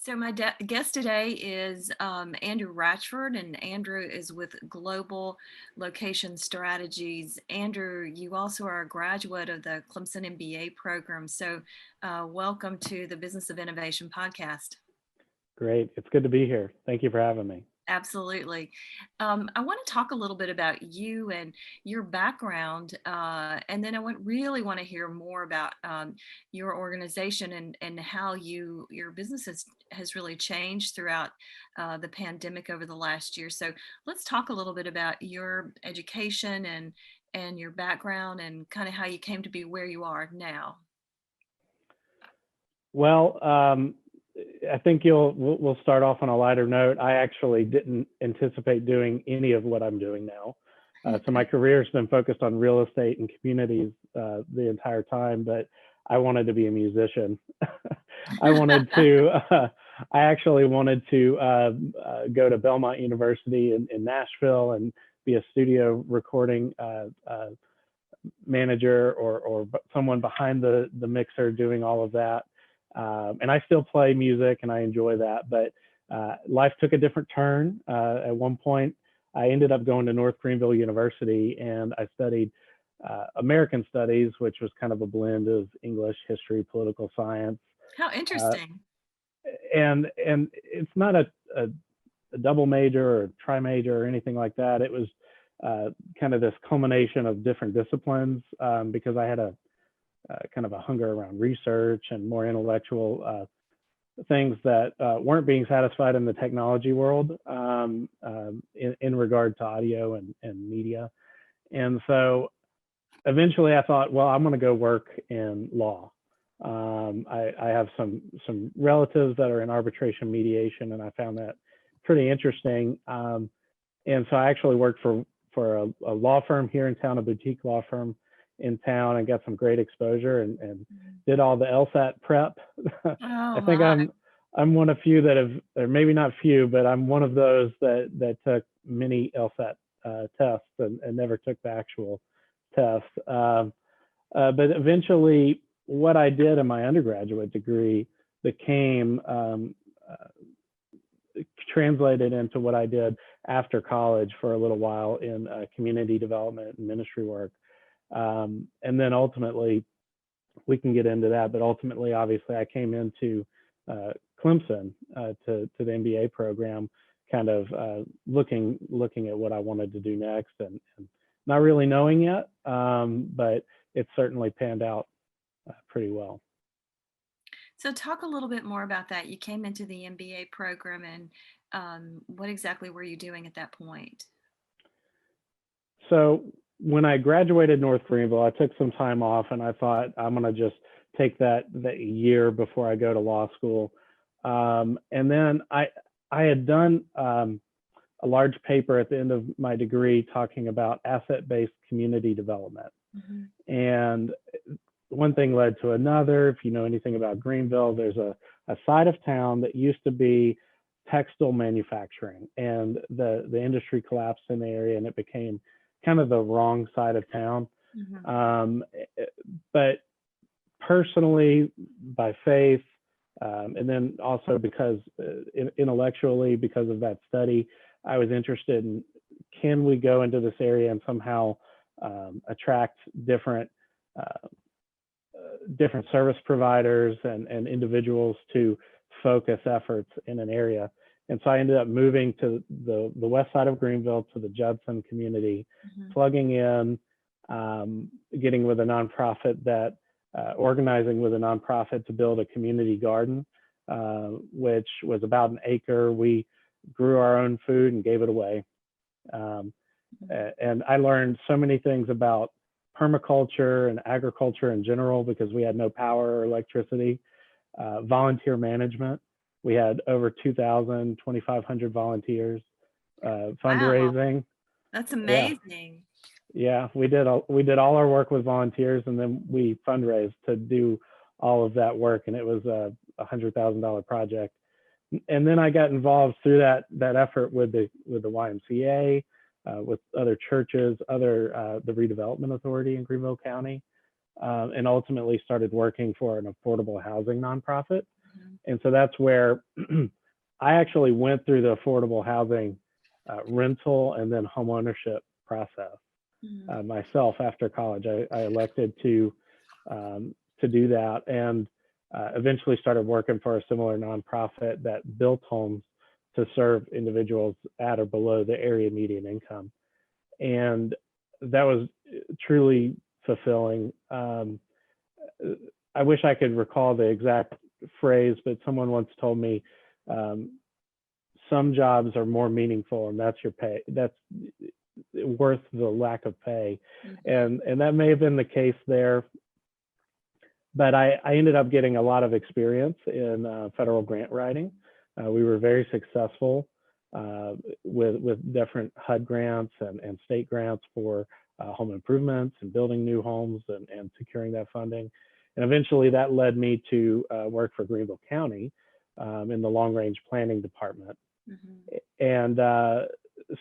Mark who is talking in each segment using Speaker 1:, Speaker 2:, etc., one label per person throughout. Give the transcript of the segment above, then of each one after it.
Speaker 1: So my guest today is Andrew Ratchford, and Andrew is with Global Location Strategies. Andrew, you also are a graduate of the Clemson MBA program. So welcome to the Business of Innovation podcast.
Speaker 2: Great. It's good to be here. Thank you for having me.
Speaker 1: Absolutely. I want to talk a little bit about you and your background, and then really want to hear more about your organization and how your business has really changed throughout the pandemic over the last year. So let's talk a little bit about your education and your background and kind of how you came to be where you are now.
Speaker 2: Well, I think we'll start off on a lighter note. I actually didn't anticipate doing any of what I'm doing now. So my career has been focused on real estate and communities the entire time, but I wanted to be a musician. I actually wanted to go to Belmont University in Nashville and be a studio recording manager or someone behind the mixer doing all of that. And I still play music and I enjoy that, but life took a different turn. At one point, I ended up going to North Greenville University and I studied American Studies, which was kind of a blend of English, history, political science.
Speaker 1: How interesting.
Speaker 2: And it's not a double major or tri-major or anything like that. It was kind of this culmination of different disciplines because I had a kind of a hunger around research and more intellectual things that weren't being satisfied in the technology world in regard to audio and media. And so eventually I thought, well, I'm going to go work in law. I have some relatives that are in arbitration mediation, and I found that pretty interesting. And so I actually worked for a law firm here in town, a boutique law firm in town, and got some great exposure and did all the LSAT prep. I think I'm one of few that have, or maybe not few, but I'm one of those that took many LSAT tests and never took the actual test. But eventually what I did in my undergraduate degree became translated into what I did after college for a little while in community development and ministry work. And then ultimately, we can get into that, but ultimately, obviously, I came into Clemson to the MBA program, kind of looking at what I wanted to do next, and not really knowing yet, but it certainly panned out pretty well.
Speaker 1: So talk a little bit more about that. You came into the MBA program, and what exactly were you doing at that point?
Speaker 2: So when I graduated North Greenville, I took some time off and I thought I'm going to just take that year before I go to law school. And then I had done a large paper at the end of my degree talking about asset-based community development. Mm-hmm. And one thing led to another. If you know anything about Greenville, there's a side of town that used to be textile manufacturing, and the industry collapsed in the area and it became kind of the wrong side of town. Mm-hmm. But personally, by faith, and then also because intellectually, because of that study, I was interested in, can we go into this area and somehow attract different service providers and individuals to focus efforts in an area. And so I ended up moving to the west side of Greenville, to the Judson community, mm-hmm. plugging in, getting with a nonprofit that, organizing with a nonprofit to build a community garden, which was about an acre. We grew our own food and gave it away. And I learned so many things about permaculture and agriculture in general because we had no power or electricity. Volunteer management. We had over 2,500 volunteers. Fundraising.
Speaker 1: Wow. That's amazing.
Speaker 2: Yeah, we did all our work with volunteers, and then we fundraised to do all of that work, and it was a $100,000 project. And then I got involved through that effort with the YMCA, with other churches, the redevelopment authority in Greenville County, and ultimately started working for an affordable housing nonprofit. And so that's where I actually went through the affordable housing rental and then home ownership process myself after college. I elected to do that, and eventually started working for a similar nonprofit that built homes to serve individuals at or below the area median income. And that was truly fulfilling. I wish I could recall the exact phrase, but someone once told me, some jobs are more meaningful, and that's your pay. That's worth the lack of pay. And that may have been the case there, but I ended up getting a lot of experience in federal grant writing. We were very successful with different HUD grants and state grants for home improvements and building new homes and securing that funding. And eventually that led me to work for Greenville County in the long range planning department. And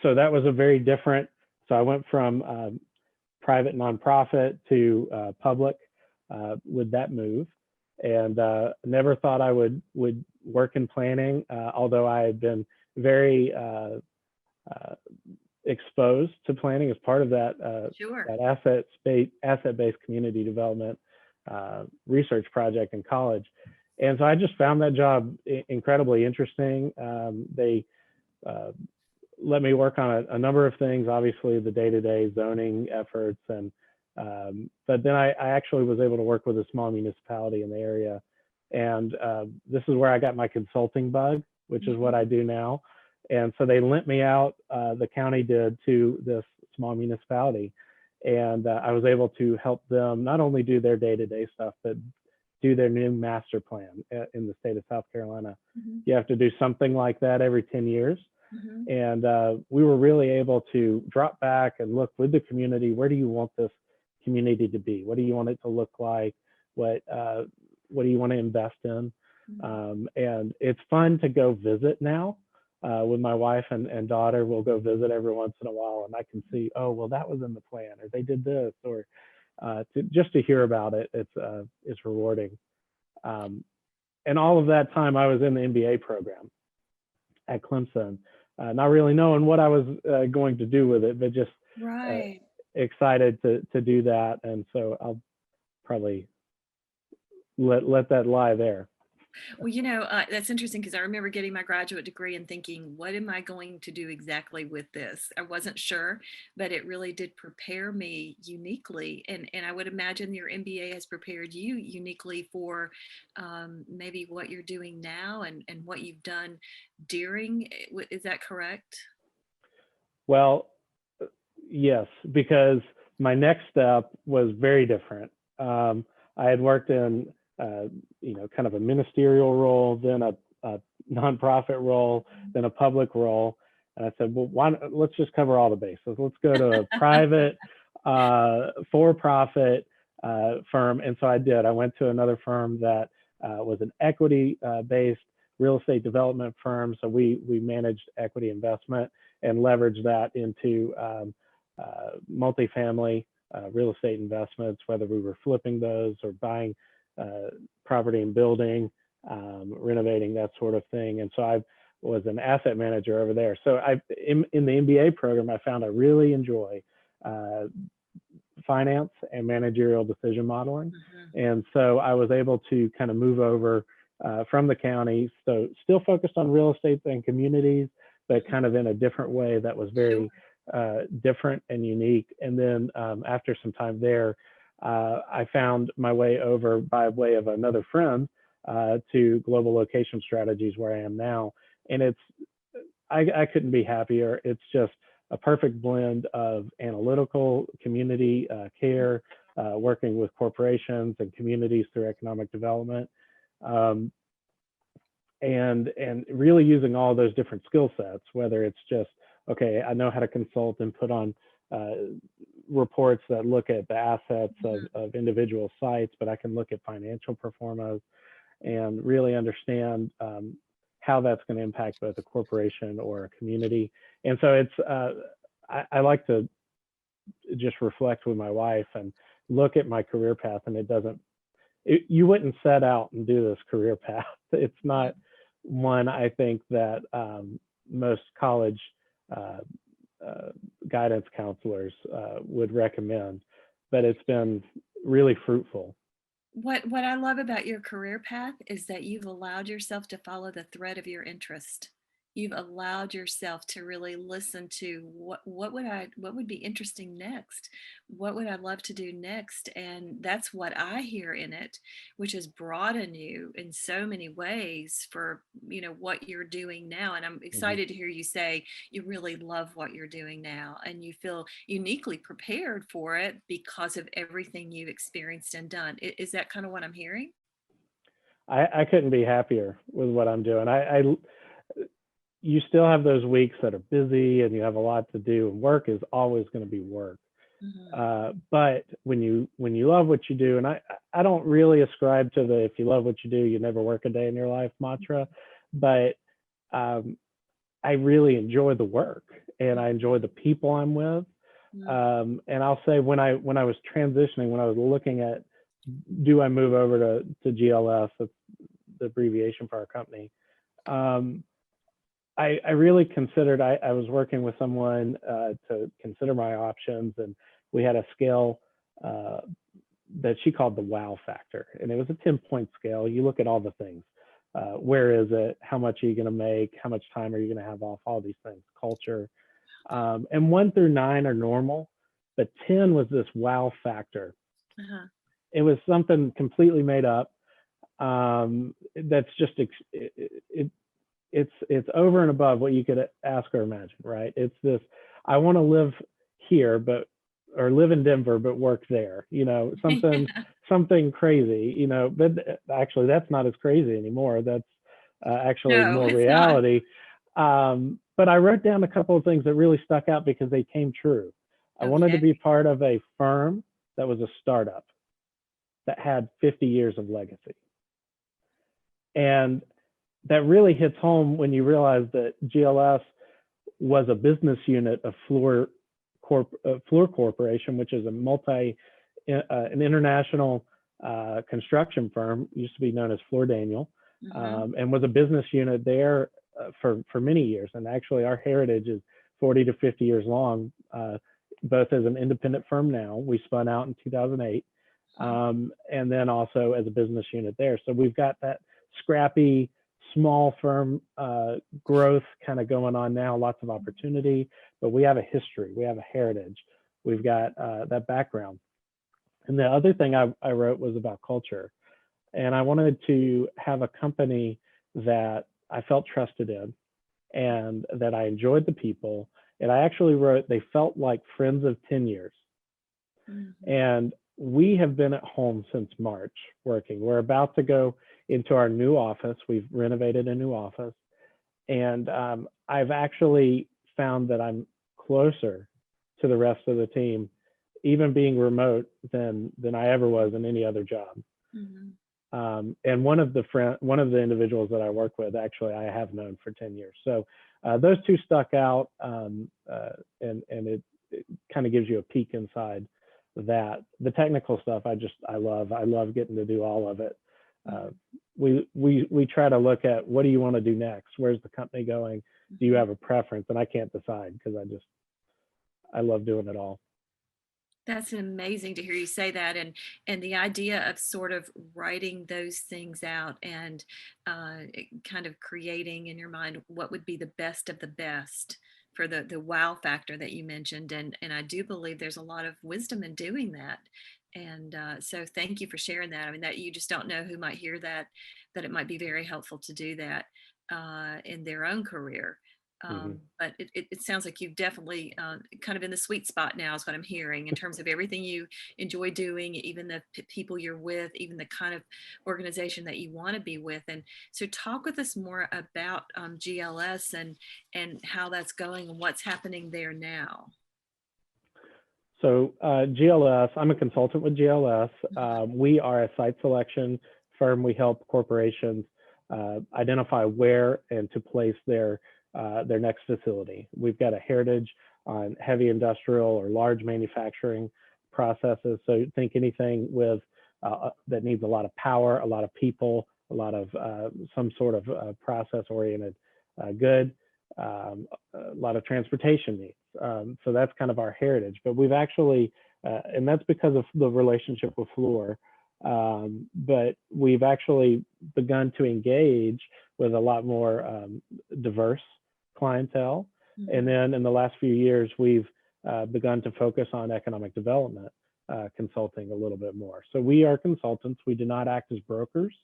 Speaker 2: so that was a very different, so I went from private nonprofit to public with that move, and never thought I would work in planning, although I had been very exposed to planning as part of that that asset-based community development research project in college. And so I just found that job incredibly interesting. They let me work on a number of things, obviously the day-to-day zoning efforts, and but then I actually was able to work with a small municipality in the area. And this is where I got my consulting bug, which is what I do now. And so they lent me out, the county did, to this small municipality. And I was able to help them not only do their day-to-day stuff, but do their new master plan in the state of South Carolina. You have to do something like that every 10 years. And we were really able to drop back and look with the community, where do you want this community to be? What do you want it to look like? What do you want to invest in? And it's fun to go visit now. With my wife and daughter, we'll go visit every once in a while, and I can see, oh, well, that was in the plan, or they did this, or just to hear about it, it's rewarding. And all of that time, I was in the MBA program at Clemson, not really knowing what I was going to do with it, but just excited to do that. And so I'll probably let that lie there.
Speaker 1: Well, that's interesting, because I remember getting my graduate degree and thinking, what am I going to do exactly with this? I wasn't sure, but it really did prepare me uniquely. And I would imagine your MBA has prepared you uniquely for maybe what you're doing now and what you've done during. Is that correct?
Speaker 2: Well, yes, because my next step was very different. I had worked in kind of a ministerial role, then a nonprofit role, then a public role. And I said, well, let's just cover all the bases. Let's go to a private, for-profit firm. And so I did. I went to another firm that was an equity-based real estate development firm. So we managed equity investment and leveraged that into multifamily real estate investments, whether we were flipping those or buying property and building, renovating, that sort of thing. And so I was an asset manager over there. So in the MBA program, I found I really enjoy finance and managerial decision modeling. And so I was able to kind of move over from the county, so still focused on real estate and communities, but kind of in a different way that was very different and unique. And then after some time there, I found my way over by way of another friend to global location strategies, where I am now. And I couldn't be happier. It's just a perfect blend of analytical community care, working with corporations and communities through economic development, and really using all those different skill sets, whether it's just, okay, I know how to consult and put on reports that look at the assets of individual sites, but I can look at financial performance and really understand how that's going to impact both a corporation or a community. And so it's, I like to just reflect with my wife and look at my career path, and it doesn't you wouldn't set out and do this career path. It's not one I think that most college uh, guidance counselors would recommend, but it's been really fruitful.
Speaker 1: What I love about your career path is that you've allowed yourself to follow the thread of your interest. You've allowed yourself to really listen to what would be interesting next? What would I love to do next? And that's what I hear in it, which has broadened you in so many ways for, what you're doing now. And I'm
Speaker 2: Mhm.
Speaker 1: excited to hear you say you really love what you're doing now and you feel uniquely prepared for it because of everything you've experienced and done. Is that kind of what I'm hearing?
Speaker 2: I couldn't be happier with what I'm doing. You still have those weeks that are busy and you have a lot to do, and work is always going to be work.
Speaker 1: Mhm.
Speaker 2: But when you love what you do, and I don't really ascribe to the if you love what you do, you never work a day in your life mantra, but um, I really enjoy the work and I enjoy the people I'm with.
Speaker 1: Mhm.
Speaker 2: And I'll say when I was transitioning, when I was looking at do I move over to GLS, that's the abbreviation for our company. Um, I really considered, I was working with someone to consider my options, and we had a scale uh, that she called the wow factor. And it was a 10-point scale. You look at all the things. Where is it? How much are you going to make? How much time are you going to have off? All these things, culture. And 1 through 9 are normal, but 10 was this wow factor.
Speaker 1: Uh-huh.
Speaker 2: It was something completely made up. That's just it's over and above what you could ask or imagine, right? It's this: I want to live here, but or live in Denver, but work there.
Speaker 1: Yeah.
Speaker 2: Something crazy. But actually, that's not as crazy anymore. That's actually
Speaker 1: No,
Speaker 2: more
Speaker 1: it's not.
Speaker 2: reality. But I wrote down a couple of things that really stuck out because they came true. I wanted to
Speaker 1: Okay.
Speaker 2: be part of a firm that was a startup that had 50 years of legacy. And that really hits home when you realize that GLS was a business unit of Fluor Corporation, which is an international construction firm, used to be known as Fluor Daniel,
Speaker 1: Mhm.
Speaker 2: and was a business unit there for many years. And actually, our heritage is 40 to 50 years long, both as an independent firm now. We spun out in 2008,
Speaker 1: Mhm.
Speaker 2: and then also as a business unit there. So we've got that scrappy, small firm growth kind of going on now, lots of opportunity, but we have a history, we have a heritage, we've got that background. And the other thing I wrote was about culture. And I wanted to have a company that I felt trusted in and that I enjoyed the people. And I actually wrote, they felt like friends of 10 years.
Speaker 1: Mhm.
Speaker 2: And we have been at home since March working. We're about to go into our new office. We've renovated a new office. And I've actually found that I'm closer to the rest of the team, even being remote, than I ever was in any other job.
Speaker 1: Mhm.
Speaker 2: And one of the individuals that I work with, actually, I have known for 10 years. So those two stuck out, and it kind of gives you a peek inside that. The technical stuff, I love. I love getting to do all of it. Uh,
Speaker 1: Mhm.
Speaker 2: we try to look at, what do you want to do next? Where's the company going? Do you
Speaker 1: Mhm.
Speaker 2: have a preference? And I can't decide because I love doing it all.
Speaker 1: That's amazing to hear you say that, and the idea of sort of writing those things out and kind of creating in your mind what would be the best of the best for the wow factor that you mentioned, and I do believe there's a lot of wisdom in doing that, and so thank you for sharing that. I mean, that you just don't know who might hear that, that it might be very helpful to do that in their own career.
Speaker 2: Hmm.
Speaker 1: But it sounds like you've definitely kind of in the sweet spot now, is what I'm hearing, in terms of everything you enjoy doing, even the people you're with, even the kind of organization that you want to be with. And so, talk with us more about GLS and how that's going and what's happening there now.
Speaker 2: So GLS, I'm a consultant with GLS. We are a site selection firm. We help corporations identify where and to place their next facility. We've got a heritage on heavy industrial or large manufacturing processes. So think anything with that needs a lot of power, a lot of people, a lot of some sort of process-oriented good, a lot of transportation needs. So that's kind of our heritage. But we've actually, and that's because of the relationship with Fluor, but we've actually begun to engage with a lot more diverse clientele. And then in the last few years, we've begun to focus on economic development consulting a little bit more. So we are consultants. We do not act as brokers.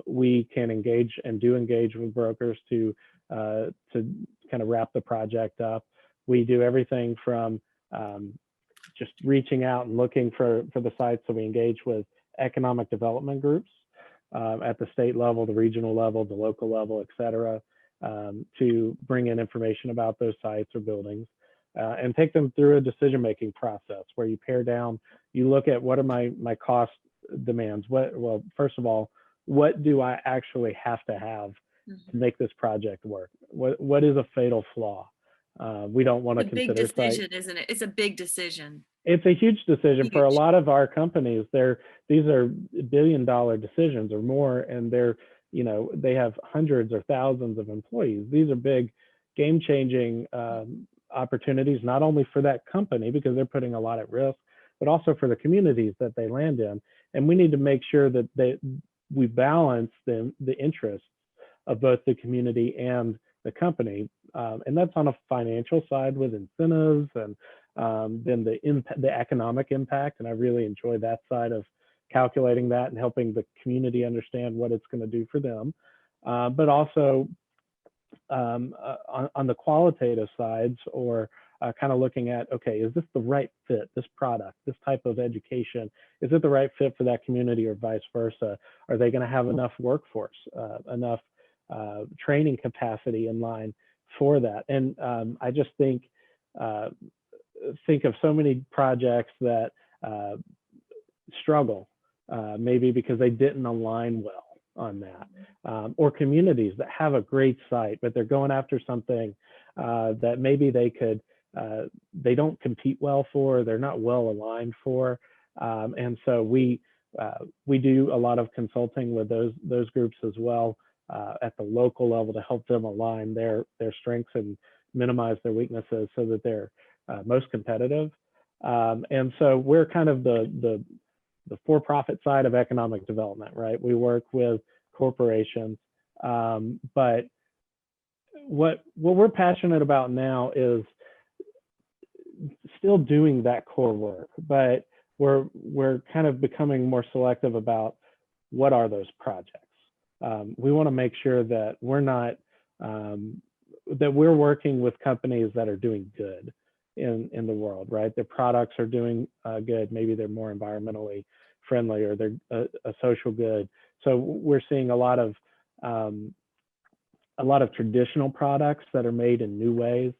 Speaker 2: We can engage and do engage with brokers to kind of wrap the project up. We do everything from just reaching out and looking for the sites. So we engage with economic development groups at the state level, the regional level, the local level, et cetera, to bring in information about those sites or buildings and take them through a decision-making process where you pare down, you look at what are my cost demands. Well, first of all, what do I actually have to make this project work? What is a fatal flaw? We don't want to consider
Speaker 1: big decision, isn't it? It's a big decision.
Speaker 2: It's a huge decision for a lot of our companies. These are billion-dollar decisions or more, and they have hundreds or thousands of employees. These are big, game-changing opportunities, not only for that company because they're putting a lot at risk, but also for the communities that they land in. And we need to make sure that we balance the interests of both the community and the company. And that's on a financial side with incentives and then the economic impact. And I really enjoy that side of calculating that and helping the community understand what it's going to do for them. But also on the qualitative sides, or kind of looking at, okay, is this the right fit, this product, this type of education, is it the right fit for that community or vice versa? Are they going to have enough workforce, enough training capacity in line for that? And I just think of so many projects that struggle, maybe because they didn't align well on that, or communities that have a great site, but they're going after something that maybe they don't compete well for, they're not well aligned for. And so we do a lot of consulting with those groups as well at the local level to help them align their strengths and minimize their weaknesses so that they're most competitive. And so we're kind of the for-profit side of economic development, right? We work with corporations, but what we're passionate about now is still doing that core work, but we're kind of becoming more selective about what are those projects. We want to make sure that we're working with companies that are doing good in the world, right? Their products are doing good. Maybe they're more environmentally friendly, or they're a social good. So we're seeing a lot of traditional products that are made in new ways.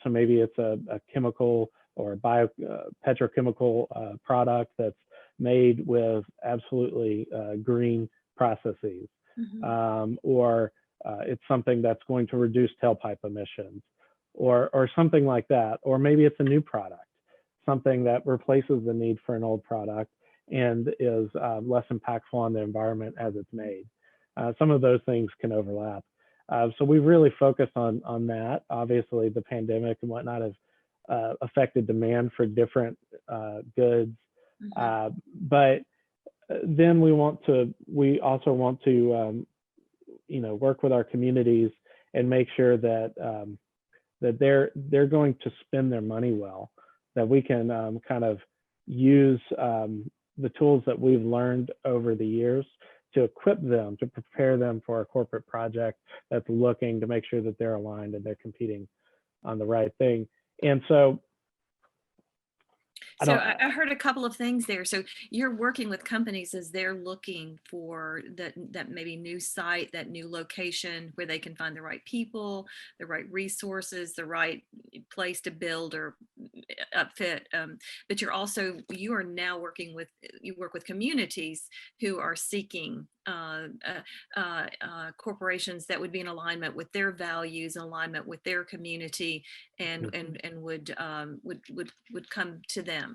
Speaker 2: So maybe it's a chemical or petrochemical product that's made with absolutely green processes, or it's something that's going to reduce tailpipe emissions, or something like that. Or maybe it's a new product, something that replaces the need for an old product and is less impactful on the environment as it's made. Some of those things can overlap. So we've really focused on that. Obviously, the pandemic and whatnot have affected demand for different goods. But then we also want to work with our communities and make sure that that they're going to spend their money well, that we can kind of use the tools that we've learned over the years to equip them, to prepare them for a corporate project that's looking to make sure that they're aligned and they're competing on the right thing. And so
Speaker 1: I heard a couple of things there. So you're working with companies as they're looking for that maybe new site, that new location where they can find the right people, the right resources, the right place to build or upfit. But you are now you work with communities who are seeking corporations that would be in alignment with their values, in alignment with their community, and would come to them.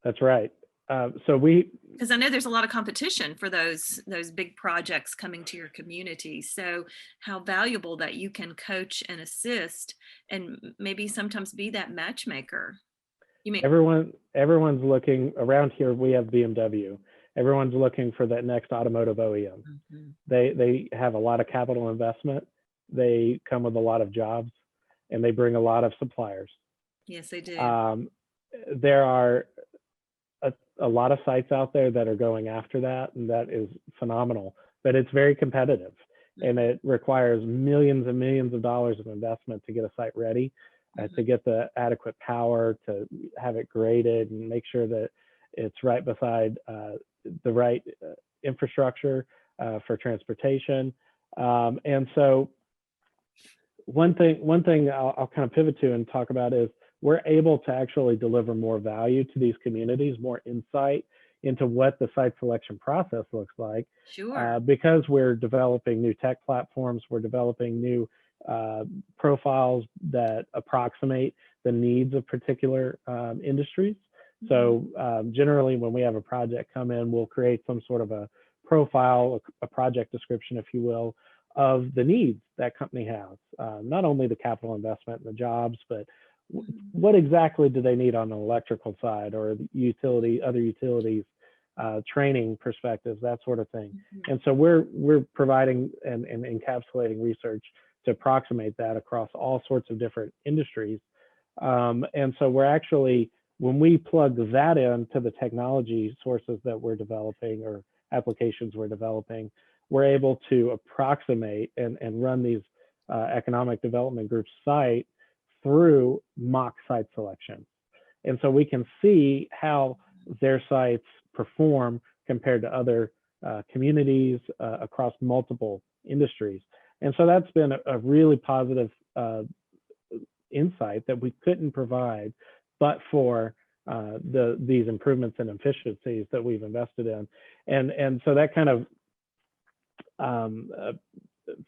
Speaker 2: That's right. So we,
Speaker 1: Because I know there's a lot of competition for those big projects coming to your community. So how valuable that you can coach and assist, and maybe sometimes be that matchmaker. You mean?
Speaker 2: everyone's looking around here. We have BMW. Everyone's looking for that next automotive OEM.
Speaker 1: Mhm.
Speaker 2: They have a lot of capital investment. They come with a lot of jobs, and they bring a lot of suppliers.
Speaker 1: Yes, they do.
Speaker 2: Um, there are a lot of sites out there that are going after that, and that is phenomenal. But it's very competitive, and
Speaker 1: Mhm.
Speaker 2: it requires millions and millions of dollars of investment to get a site ready,
Speaker 1: Mhm.
Speaker 2: to get the adequate power, to have it graded, and make sure that it's right beside the right infrastructure for transportation. And so one thing I'll kind of pivot to and talk about is we're able to actually deliver more value to these communities, more insight into what the site selection process looks like,
Speaker 1: Sure.
Speaker 2: because we're developing new tech platforms, we're developing new profiles that approximate the needs of particular industries.
Speaker 1: Mhm.
Speaker 2: So generally, when we have a project come in, we'll create some sort of a profile, a project description, if you will, of the needs that company has, not only the capital investment and the jobs, but
Speaker 1: Mhm.
Speaker 2: what exactly do they need on the electrical side or the other utilities, training perspectives, that sort of thing.
Speaker 1: Mhm.
Speaker 2: And so we're providing and encapsulating research to approximate that across all sorts of different industries. And so we're actually, when we plug that into the technology sources that we're developing or applications we're developing, we're able to approximate and run these economic development group site through mock site selection. And so we can see how their sites perform compared to other communities across multiple industries. And so that's been a really positive insight that we couldn't provide but for these improvements and efficiencies that we've invested in. And so that kind of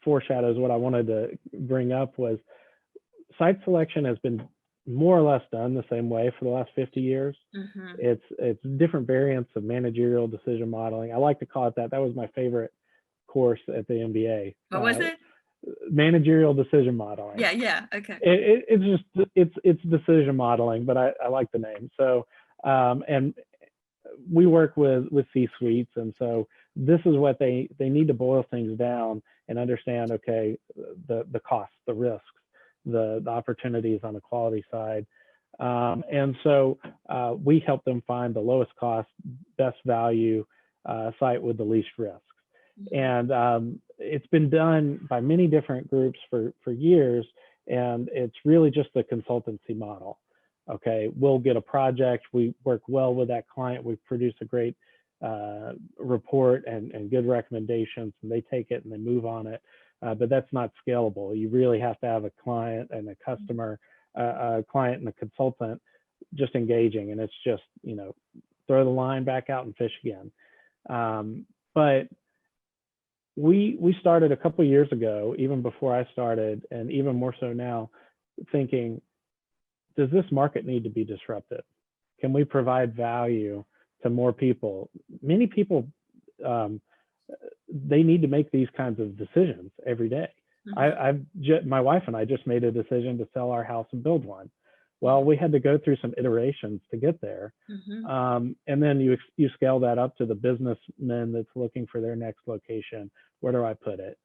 Speaker 2: foreshadows what I wanted to bring up was site selection has been more or less done the same way for the last 50 years.
Speaker 1: Mhm.
Speaker 2: It's different variants of managerial decision modeling. I like to call it that. That was my favorite course at the MBA.
Speaker 1: What was it?
Speaker 2: Managerial decision modeling.
Speaker 1: Yeah, yeah. Okay.
Speaker 2: It's just it's decision modeling, but I like the name. So and we work with C-suites, and so this is what they need to boil things down and understand. Okay, the costs, the risks, the opportunities on the quality side, and so we help them find the lowest cost, best value site with the least risks.
Speaker 1: Mhm.
Speaker 2: And it's been done by many different groups for years, and it's really just a consultancy model. Okay, we'll get a project, we work well with that client, we produce a great report and good recommendations, and they take it and they move on it. But that's not scalable. You really have to have a client and a customer, a client and a consultant just engaging, and it's just, throw the line back out and fish again. But we started a couple of years ago, even before I started, and even more so now, thinking, does this market need to be disrupted? Can we provide value to more people? Many people, they need to make these kinds of decisions every day.
Speaker 1: Mhm.
Speaker 2: My wife and I just made a decision to sell our house and build one.
Speaker 1: Yeah.
Speaker 2: Well, we had to go through some iterations to get there.
Speaker 1: Mhm.
Speaker 2: And then you scale that up to the businessman that's looking for their next location. Where do I put it?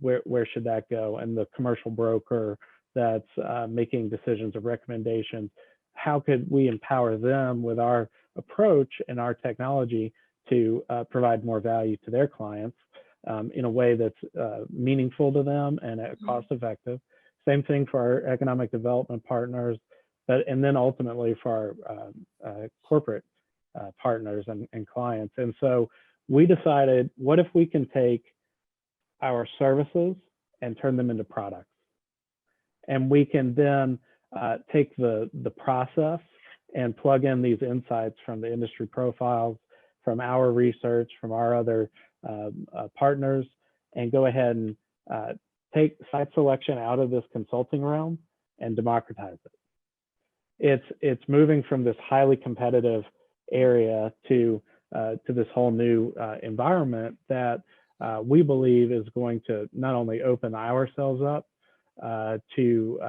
Speaker 2: Where should that go? And the commercial broker that's making decisions or recommendations. How could we empower them with our approach and our technology to provide more value to their clients in a way that's meaningful to them and
Speaker 1: Mhm.
Speaker 2: cost effective? Same thing for our economic development partners, and then ultimately for our corporate partners and clients. And so we decided, what if we can take our services and turn them into products? And we can then take the process and plug in these insights from the industry profiles, from our research, from our other partners, and go ahead and take site selection out of this consulting realm and democratize it. It's moving from this highly competitive area to this whole new environment that we believe is going to not only open ourselves up to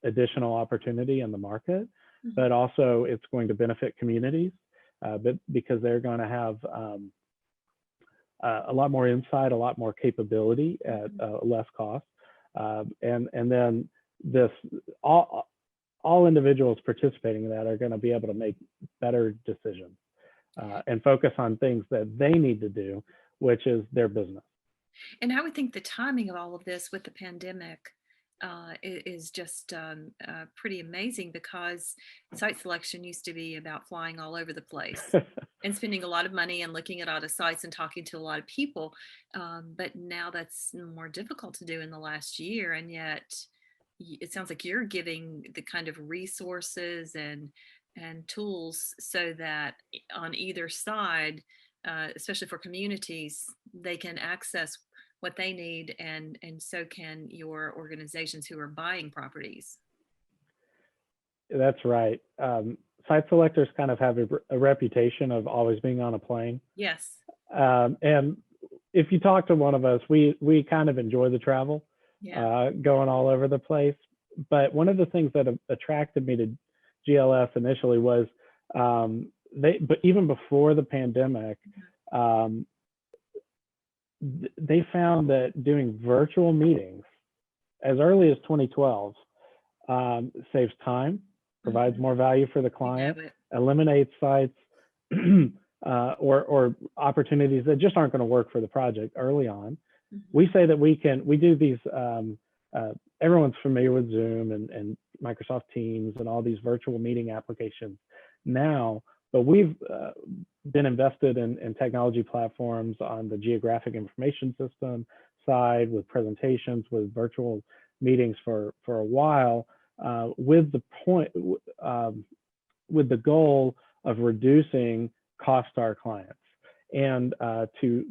Speaker 2: additional opportunity in the market, but also it's going to benefit communities, but because they're going to have a lot more insight, a lot more capability at less cost, and then this all individuals participating in that are going to be able to make better decisions and focus on things that they need to do, which is their business.
Speaker 1: And I would think the timing of all of this with the pandemic is just pretty amazing, because site selection used to be about flying all over the place and spending a lot of money and looking at all the sites and talking to a lot of people. But now that's more difficult to do in the last year. And yet it sounds like you're giving the kind of resources and tools so that on either side, especially for communities, they can access what they need, and so can your organizations who are buying properties.
Speaker 2: That's right. Site selectors kind of have a reputation of always being on a plane.
Speaker 1: Yes.
Speaker 2: And if you talk to one of us, we kind of enjoy the travel, going all over the place. But one of the things that attracted me to GLS initially was but even before the pandemic, they found that doing virtual meetings as early as 2012 saves time, provides more value for the client, eliminates sites or opportunities that just aren't going to work for the project early on. We say that we do these, everyone's familiar with Zoom and Microsoft Teams and all these virtual meeting applications now, but we've been invested in technology platforms on the geographic information system side with presentations, with virtual meetings for a while, with the goal of reducing cost to our clients and to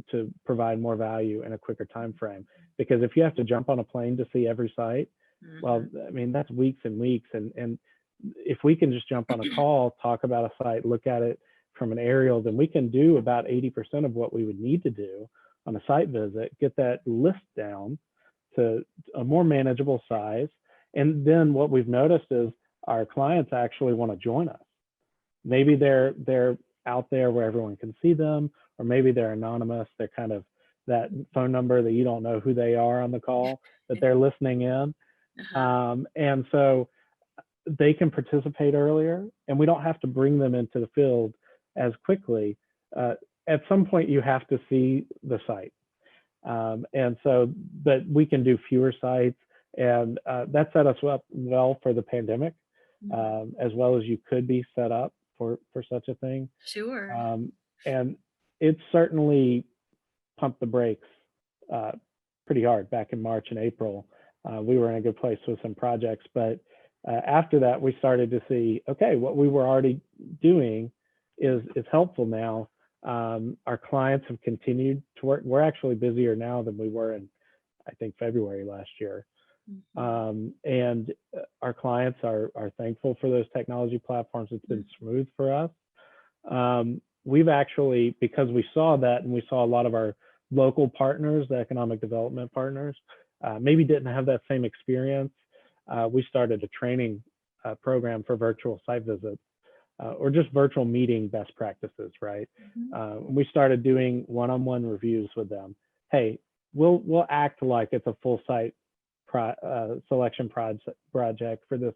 Speaker 2: provide more value in a quicker time frame. Because if you have to jump on a plane to see every site, well, I mean, that's weeks and weeks. And if we can just jump on a call, talk about a site, look at it from an aerial, then we can do about 80% of what we would need to do on a site visit, get that list down to a more manageable size. And then what we've noticed is our clients actually want to join us. Maybe they're out there where everyone can see them, or maybe they're anonymous. They're kind of that phone number that you don't know who they are on the call, but they're listening in. And so they can participate earlier, and we don't have to bring them into the field as quickly. At some point, you have to see the site. And so, but we can do fewer sites, and that set us up well for the pandemic, as well as you could be set up for such a thing.
Speaker 1: Sure.
Speaker 2: And it certainly pumped the brakes pretty hard back in March and April. We were in a good place with some projects, but after that, we started to see, okay, what we were already doing is helpful now. Our clients have continued to work. We're actually busier now than we were in, I think, February last year. And our clients are thankful for those technology platforms. It's been smooth for us. We've actually, because we saw that, and we saw a lot of our local partners, the economic development partners, maybe didn't have that same experience. We started a training program for virtual site visits, or just virtual meeting best practices, right? We started doing one-on-one reviews with them. Hey, we'll act like it's a full site selection project for this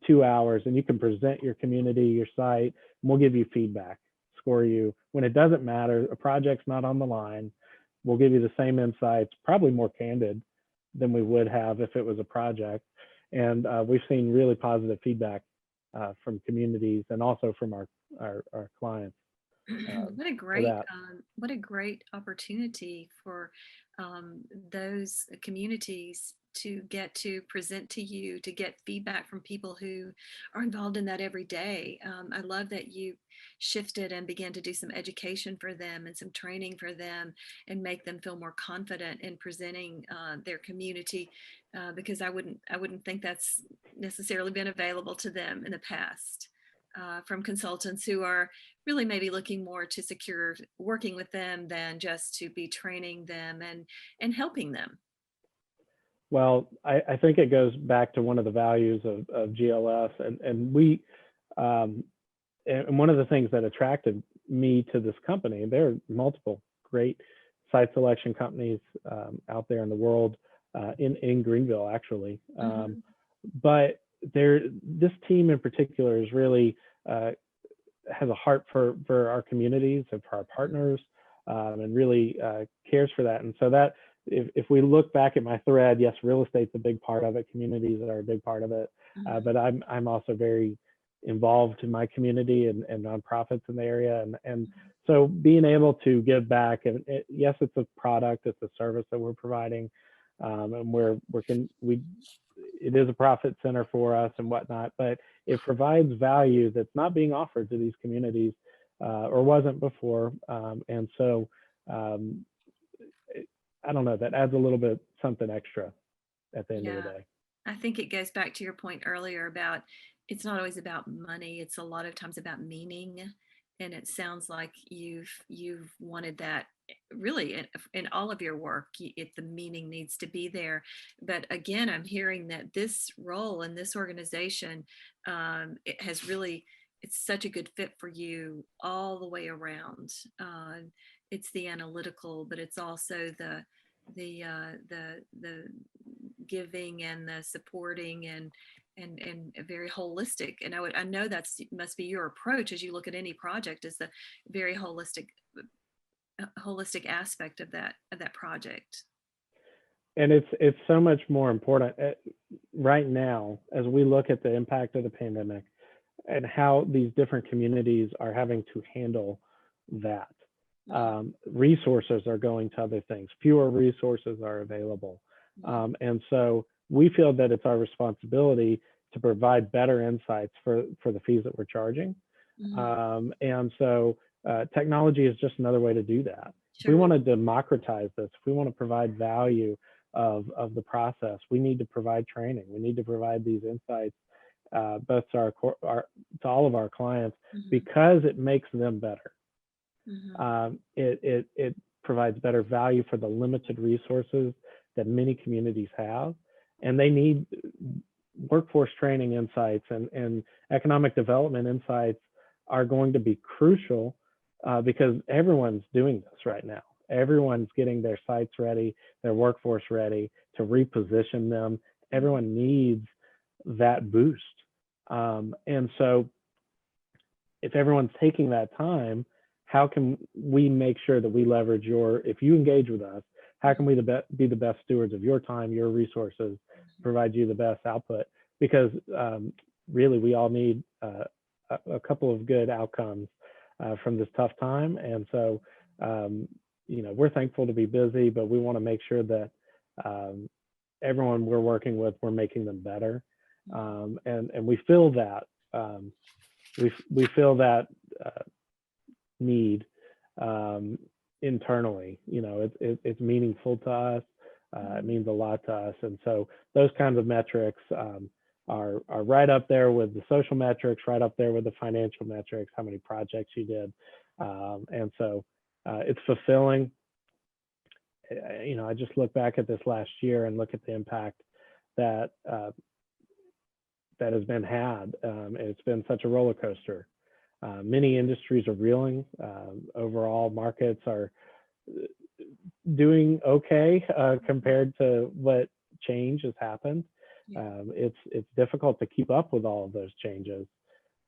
Speaker 2: 2 hours, and you can present your community, your site, and we'll give you feedback, score you. When it doesn't matter, a project's not on the line, we'll give you the same insights, probably more candid than we would have if it was a project. And we've seen really positive feedback from communities and also from our clients.
Speaker 1: What a great opportunity for those communities to get to present to you, to get feedback from people who are involved in that every day. I love that you shifted and began to do some education for them and some training for them, and make them feel more confident in presenting their community, because I wouldn't think that's necessarily been available to them in the past, from consultants who are really maybe looking more to secure working with them than just to be training them and helping them.
Speaker 2: Well, I think it goes back to one of the values of GLS, and we, um, and one of the things that attracted me to this company, there are multiple great site selection companies out there in the world, in Greenville actually,
Speaker 1: Hmm.
Speaker 2: but this team in particular is really has a heart for our communities and for our partners, and really cares for that. And so that if we look back at my thread, yes, real estate's a big part of it. Communities are a big part of it,
Speaker 1: Hmm.
Speaker 2: but I'm also very involved in my community and nonprofits in the area, and so being able to give back, and yes, it's a product, it's a service that we're providing, and we it is a profit center for us and whatnot, but it provides value that's not being offered to these communities, or wasn't before. And so um, I don't know, that adds a little bit something extra at the end of the
Speaker 1: Yeah.
Speaker 2: day.
Speaker 1: I think it goes back to your point earlier about it's not always about money. It's a lot of times about meaning. And it sounds like you've wanted that really in all of your work. If the meaning needs to be there, but again, I'm hearing that this role in this organization, it has really it's such a good fit for you all the way around. It's the analytical, but it's also the giving and the supporting and very holistic. And I know that's must be your approach as you look at any project is the very holistic aspect of that project.
Speaker 2: And it's so much more important right now as we look at the impact of the pandemic and how these different communities are having to handle that.
Speaker 1: Mhm,
Speaker 2: Resources are going to other things, fewer resources are available.
Speaker 1: mhm,
Speaker 2: And so we feel that it's our responsibility to provide better insights for the fees that we're charging.
Speaker 1: mhm.
Speaker 2: And so technology is just another way to do that. If we
Speaker 1: Sure.
Speaker 2: want to democratize this, if we want to provide value of the process, we need to provide training. We need to provide these insights, both to to all of our clients,
Speaker 1: Mhm,
Speaker 2: because it makes them better.
Speaker 1: mhm,
Speaker 2: It provides better value for the limited resources that many communities have, and they need workforce training insights and economic development insights are going to be crucial, because everyone's doing this right now. Everyone's getting their sites ready, their workforce ready to reposition them.
Speaker 1: mhm,
Speaker 2: Everyone needs that boost. And so if everyone's taking that time, how can we make sure that we leverage if you engage with us, how can
Speaker 1: mhm,
Speaker 2: we be the best stewards of your time, your resources, provide you the best output? Because really, we all need a couple of good outcomes from this tough time. And so, we're thankful to be busy, but we want to make sure that um, everyone we're working with, we're making them better.
Speaker 1: mhm,
Speaker 2: And we feel that. Um, we feel that uh, need um, internally. It's meaningful to us. It
Speaker 1: mhm,
Speaker 2: means a lot to us, and so those kinds of metrics are right up there with the social metrics, right up there with the financial metrics. How many projects you did, and so it's fulfilling. I just look back at this last year and look at the impact that that has been had. It's been such a roller coaster. Many industries are reeling. Overall, markets are doing okay
Speaker 1: mhm.
Speaker 2: compared to what change has happened.
Speaker 1: Yeah.
Speaker 2: It's difficult to keep up with all of those changes,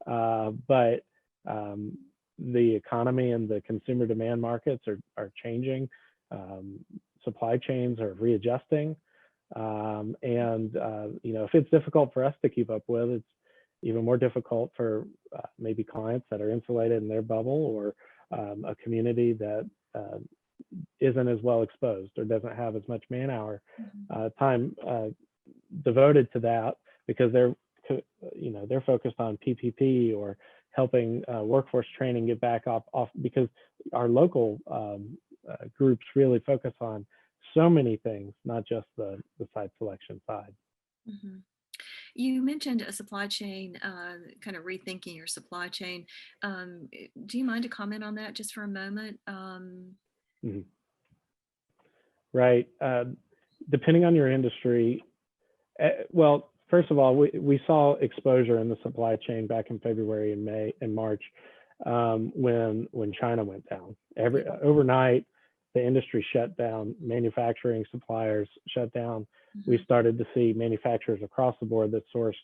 Speaker 2: but um, the economy and the consumer demand markets are changing. Um, Supply chains are readjusting, and if it's difficult for us to keep up with, it's even more difficult for maybe clients that are insulated in their bubble, or a community that isn't as well exposed or doesn't have as much man hour
Speaker 1: Mhm,
Speaker 2: time devoted to that, because they're focused on PPP or helping workforce training get back off, because our local groups really focus on so many things, not just the site selection side.
Speaker 1: mhm. You mentioned a supply chain, kind of rethinking your supply chain. Do you mind to comment on that just for a moment?
Speaker 2: Mhm. Right. Depending on your industry, well, first of all, we saw exposure in the supply chain back in February and May and March, when China went down.
Speaker 1: Yeah.
Speaker 2: Overnight, the industry shut down, manufacturing suppliers shut down. We
Speaker 1: Hmm.
Speaker 2: started to see manufacturers across the board that sourced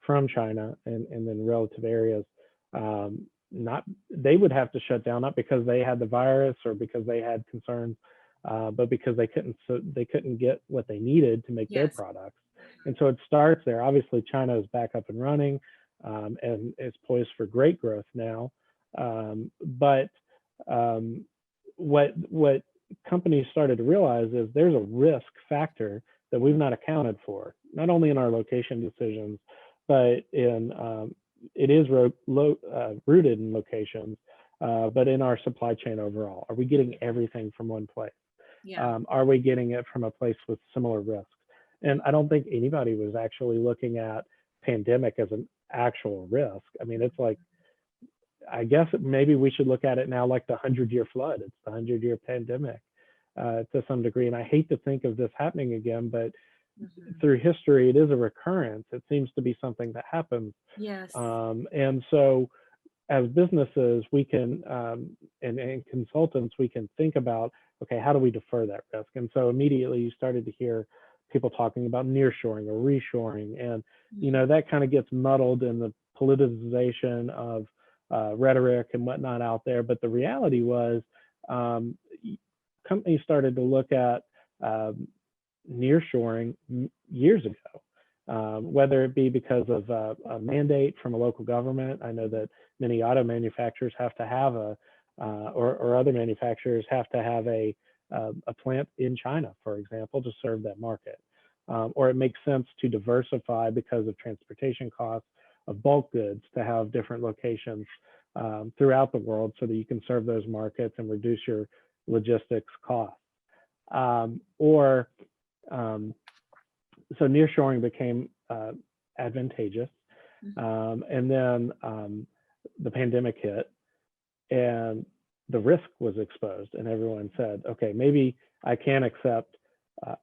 Speaker 2: from China and then relative areas, not they would have to shut down, not because they had the virus or because they had concerns, but because they couldn't get what they needed to make their
Speaker 1: Yes.
Speaker 2: products. And so it starts there. Obviously, China is back up and running, and is poised for great growth now. But what companies started to realize is there's a risk factor that we've not accounted for, not only in our location decisions, but in it is rooted in locations, but in our supply chain overall. Are we getting everything from one place?
Speaker 1: Yeah.
Speaker 2: Are we getting it from a place with similar risks? And I don't think anybody was actually looking at pandemic as an actual risk. I mean, it's like, I guess maybe we should look at it now like the 100-year flood. It's the 100-year pandemic, to some degree. And I hate to think of this happening again, but
Speaker 1: Hmm.
Speaker 2: through history, it is a recurrence. It seems to be something that happens.
Speaker 1: Yes.
Speaker 2: And so as businesses, we can, and consultants, we can think about, okay, how do we defer that risk? And so immediately you started to hear people talking about nearshoring or reshoring. And,
Speaker 1: Hmm.
Speaker 2: that kind of gets muddled in the politicization of rhetoric and whatnot out there. But the reality was, um, companies started to look at um, nearshoring years ago, whether it be because of a mandate from a local government. I know that many auto manufacturers have to have or other manufacturers have to have a plant in China, for example, to serve that market. Or it makes sense to diversify because of transportation costs of bulk goods to have different locations throughout the world so that you can serve those markets and reduce your logistics costs. Or um, so nearshoring became advantageous. And then the pandemic hit and the risk was exposed, and everyone said, okay, maybe I can accept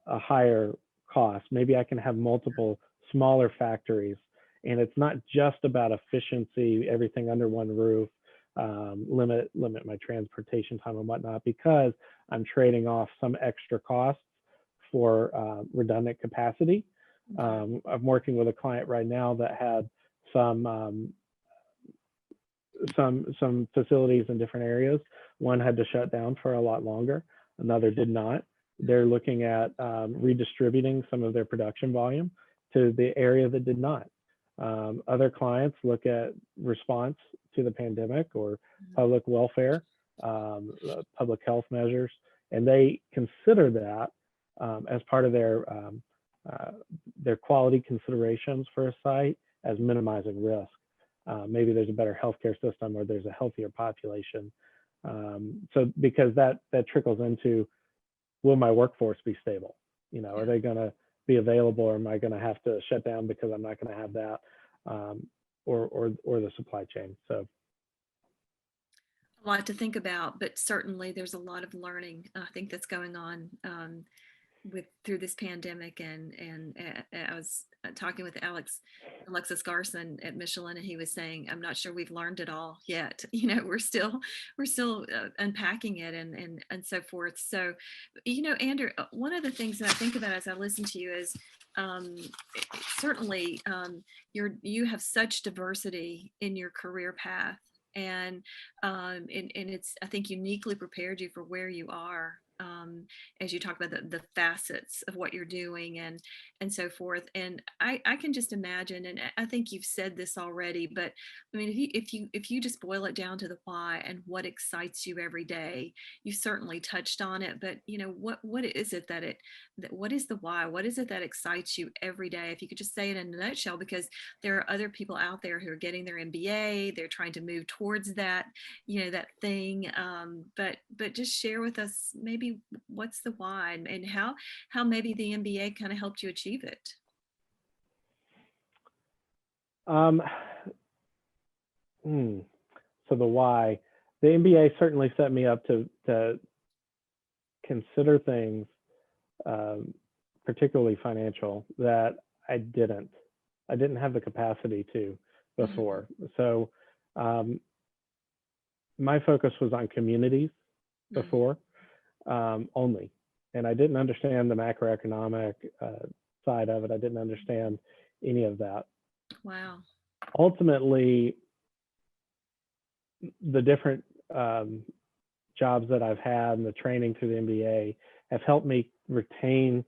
Speaker 2: a higher cost. Maybe I can have multiple smaller factories. And it's not just about efficiency, everything under one roof, limit my transportation time and whatnot, because I'm trading off some extra costs for redundant capacity.
Speaker 1: Okay.
Speaker 2: I'm working with a client right now that had some some facilities in different areas. One had to shut down for a lot longer. Another did not. They're looking at redistributing some of their production volume to the area that did not. Other clients look at response to the pandemic or public welfare, public health measures, and they consider that as part of their quality considerations for a site as minimizing risk. Maybe there's a better healthcare system or there's a healthier population. So because that trickles into, will my workforce be stable?
Speaker 1: Yeah.
Speaker 2: Are they going to be available, or am I going to have to shut down because I'm not going to have that, or the supply chain? So
Speaker 1: A lot to think about, but certainly there's a lot of learning I think that's going on with through this pandemic. And I was talking with Alexis Garson at Michelin, and he was saying, I'm not sure we've learned it all yet. We're still unpacking it and so forth. So, Andrew, one of the things that I think about as I listen to you is um, certainly you have such diversity in your career path. And it's, I think, uniquely prepared you for where you are, as you talk about the facets of what you're doing and so forth. And I can just imagine, and I think you've said this already, but I mean, if you just boil it down to the why and what excites you every day, you certainly touched on it. But what is it what is the why? What is it that excites you every day? If you could just say it in a nutshell, because there are other people out there who are getting their MBA, they're trying to move towards that, that thing. But just share with us maybe what's the why, and how maybe the MBA kind of helped you achieve it.
Speaker 2: Um, hmm, so the why, the MBA certainly set me up to consider things, um, particularly financial, that I didn't. I didn't have the capacity to
Speaker 1: Mhm.
Speaker 2: before. So um, my focus was on communities
Speaker 1: Mhm.
Speaker 2: before, only, and I didn't understand the macroeconomic side of it. I didn't understand any of that.
Speaker 1: Wow.
Speaker 2: Ultimately, the different um, jobs that I've had and the training through the MBA have helped me retain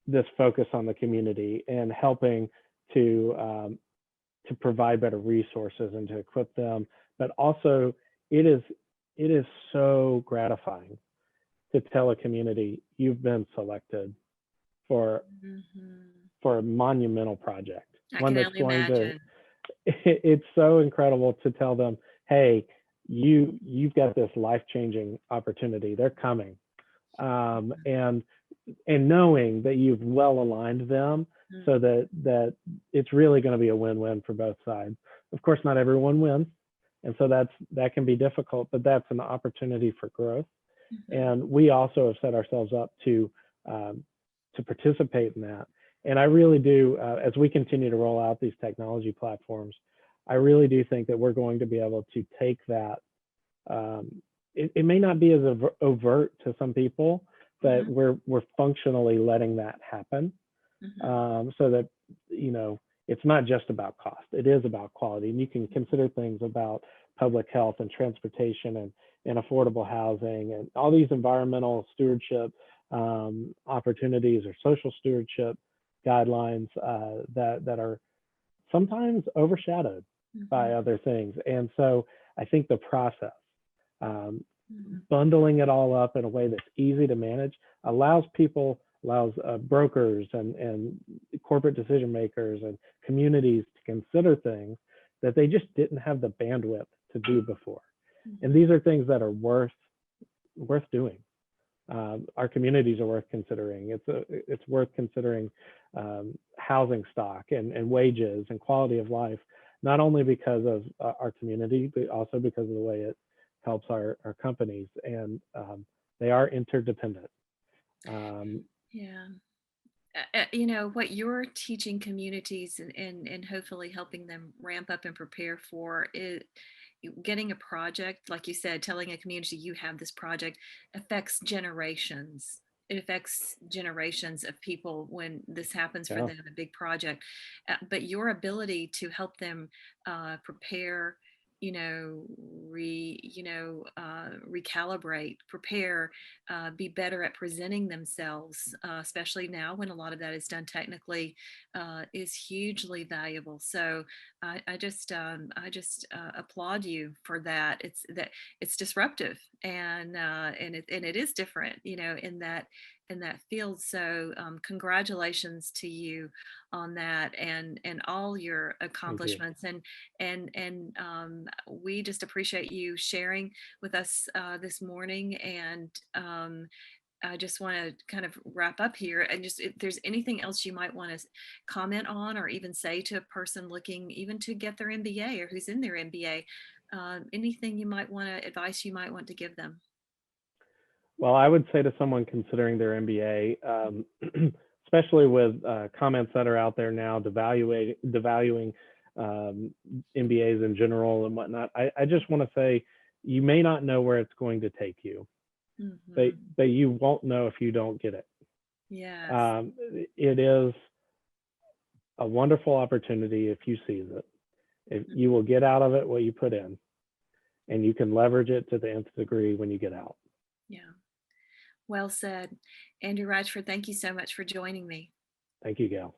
Speaker 2: this focus on the community and helping to um, to provide better resources and to equip them. But also, it is it is so gratifying to tell a community you've been selected for
Speaker 1: Mhm.
Speaker 2: for a monumental project,
Speaker 1: I
Speaker 2: one
Speaker 1: can
Speaker 2: that's
Speaker 1: only
Speaker 2: going to.
Speaker 1: imagine.
Speaker 2: It's so incredible to tell them, hey, you've got this life changing opportunity. They're coming,
Speaker 1: Mhm.
Speaker 2: and knowing that you've well aligned them so
Speaker 1: Mhm.
Speaker 2: that it's really going to be a win-win for both sides. Of course, not everyone wins, and so that can be difficult, but that's an opportunity for growth.
Speaker 1: Mhm.
Speaker 2: And we also have set ourselves up um, to participate in that. And I really do, as we continue to roll out these technology platforms, I really do think that we're going to be able to take that. It may not be as overt to some people, but
Speaker 1: Mhm.
Speaker 2: we're functionally letting that happen,
Speaker 1: Mhm.
Speaker 2: so that you know it's not just about cost. It is about quality, and you can consider things about public health and transportation and affordable housing and all these environmental stewardship opportunities or social stewardship guidelines that are sometimes overshadowed by
Speaker 1: Mhm.
Speaker 2: other things. And so I think the process, um,
Speaker 1: Mhm.
Speaker 2: bundling it all up in a way that's easy to manage, allows brokers and corporate decision makers and communities to consider things that they just didn't have the bandwidth to do before. And
Speaker 1: Mhm.
Speaker 2: these are things that are worth doing. Our communities are worth considering. It's worth considering housing stock and wages and quality of life, not only because of our community, but also because of the way it helps our companies. And they are interdependent. Um,
Speaker 1: Yeah. What you're teaching communities and hopefully helping them ramp up and prepare for it, getting a project, like you said, telling a community you have this project affects generations. It affects generations of people when this happens for
Speaker 2: yeah,
Speaker 1: them, a big project. But your ability to help them prepare, recalibrate, prepare, be better at presenting themselves, especially now when a lot of that is done technically, is hugely valuable. So I just applaud you for that. It's disruptive and it is different, in that field. So congratulations to you on that and all your
Speaker 2: thank you.
Speaker 1: accomplishments and we just appreciate you sharing with us this morning. And I just want to kind of wrap up here. And just if there's anything else you might want to comment on or even say to a person looking even to get their MBA or who's in their MBA, anything you might want to advice you might want to give them.
Speaker 2: Well, I would say to someone considering their MBA, especially with comments that are out there now devaluing um, MBAs in general and whatnot, I just want to say you may not know where it's going to take you,
Speaker 1: Hmm.
Speaker 2: but you won't know if you don't get it.
Speaker 1: Yes.
Speaker 2: Um, it is a wonderful opportunity if you seize it. If
Speaker 1: Mhm.
Speaker 2: you will get out of it what you put in, and you can leverage it to the nth degree when you get out.
Speaker 1: Yeah. Well said. Andrew Ratchford, thank you so much for joining me.
Speaker 2: Thank you, Gail.